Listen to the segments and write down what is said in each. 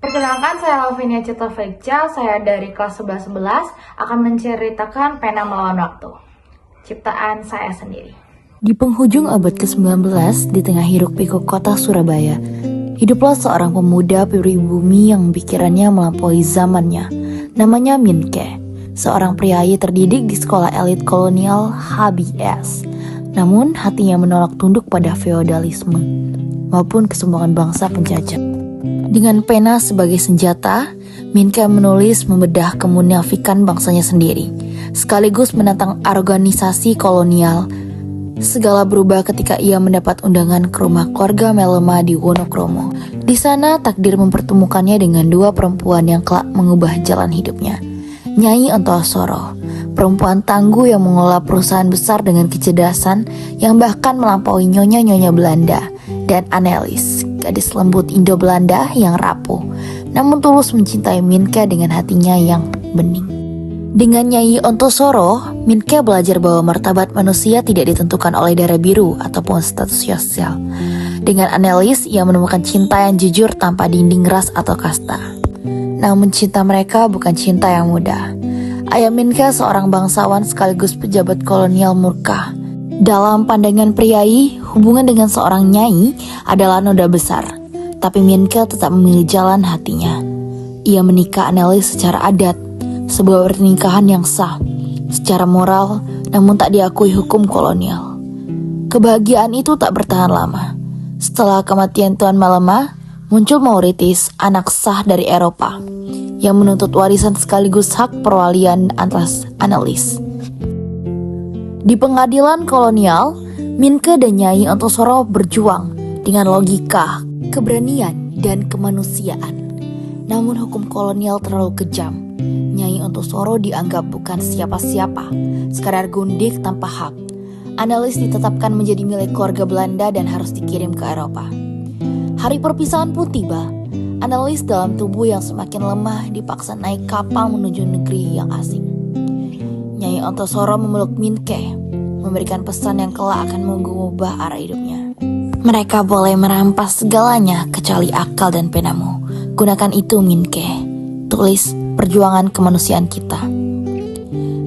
Perkenalkan, saya Lavinia Citra Felicia, saya dari kelas 11 akan menceritakan Pena Melawan Waktu, ciptaan saya sendiri. Di penghujung abad ke-19, di tengah hiruk-pikuk kota Surabaya, hiduplah seorang pemuda pribumi yang pikirannya melampaui zamannya. Namanya Minke, seorang priayi terdidik di sekolah elit kolonial HBS. Namun hatinya menolak tunduk pada feodalisme maupun kesombongan bangsa penjajah. Dengan pena sebagai senjata, Minke menulis membedah kemunafikan bangsanya sendiri, sekaligus menantang organisasi kolonial. Segala berubah ketika ia mendapat undangan ke rumah keluarga Melema di Wonokromo. Di sana takdir mempertemukannya dengan dua perempuan yang kelak mengubah jalan hidupnya. Nyai Ontosoro, perempuan tangguh yang mengelola perusahaan besar dengan kecerdasan yang bahkan melampaui nyonya-nyonya Belanda, dan Annelies, gadis lembut Indo-Belanda yang rapuh, namun tulus mencintai Minke dengan hatinya yang bening. Dengan Nyai Ontosoro, Minke belajar bahwa martabat manusia tidak ditentukan oleh darah biru ataupun status sosial. Dengan Annelies, ia menemukan cinta yang jujur tanpa dinding ras atau kasta. Namun cinta mereka bukan cinta yang mudah. Ayah Minke seorang bangsawan sekaligus pejabat kolonial murka. Dalam pandangan priayi, hubungan dengan seorang nyai adalah noda besar. Tapi Minke tetap memilih jalan hatinya. Ia menikah Annelies secara adat, sebuah pernikahan yang sah, secara moral, namun tak diakui hukum kolonial. Kebahagiaan itu tak bertahan lama. Setelah kematian Tuan Melema, muncul Mauritius, anak sah dari Eropa, yang menuntut warisan sekaligus hak perwalian atas Annelies. Di pengadilan kolonial, Minke dan Nyai Ontosoro berjuang dengan logika, keberanian, dan kemanusiaan. Namun hukum kolonial terlalu kejam. Nyai Ontosoro dianggap bukan siapa-siapa, sekadar gundik tanpa hak. Annelies ditetapkan menjadi milik keluarga Belanda dan harus dikirim ke Eropa. Hari perpisahan pun tiba. Annelies dalam tubuh yang semakin lemah dipaksa naik kapal menuju negeri yang asing. Nyai Ontosoro memeluk Minke, memberikan pesan yang kelak akan mengubah arah hidupnya. Mereka boleh merampas segalanya kecuali akal dan penamu. Gunakan itu, Minke. Tulis perjuangan kemanusiaan kita.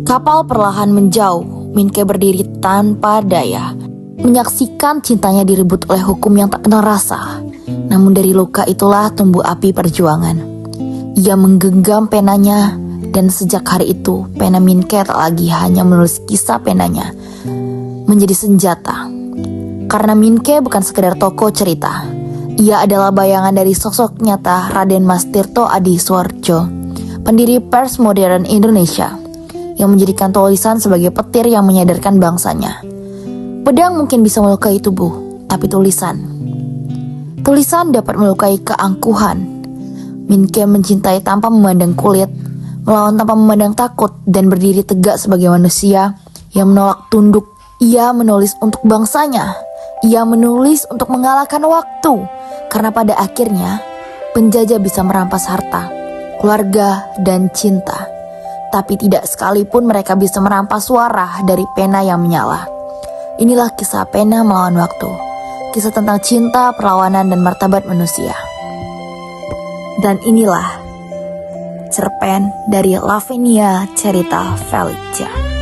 Kapal perlahan menjauh. Minke berdiri tanpa daya, menyaksikan cintanya direbut oleh hukum yang tak kenal rasa. Namun dari luka itulah tumbuh api perjuangan. Ia menggenggam penanya, dan sejak hari itu pena Minke tak lagi hanya menulis kisah penanya menjadi senjata. Karena Minke bukan sekedar tokoh cerita, ia adalah bayangan dari sosok nyata Raden Mas Tirto Adiswarjo, pendiri pers modern Indonesia, yang menjadikan tulisan sebagai petir yang menyadarkan bangsanya. Pedang mungkin bisa melukai tubuh, tapi tulisan dapat melukai keangkuhan. Minke mencintai tanpa memandang kulit, melawan tanpa memandang takut, dan berdiri tegak sebagai manusia yang menolak tunduk. Ia menulis untuk bangsanya. Ia menulis untuk mengalahkan waktu, karena pada akhirnya penjajah bisa merampas harta, keluarga, dan cinta. Tapi tidak sekalipun mereka bisa merampas suara dari pena yang menyala. Inilah kisah Pena Melawan Waktu, kisah tentang cinta, perlawanan, dan martabat manusia. Dan inilah cerpen dari Lavinia Cerita Felicia.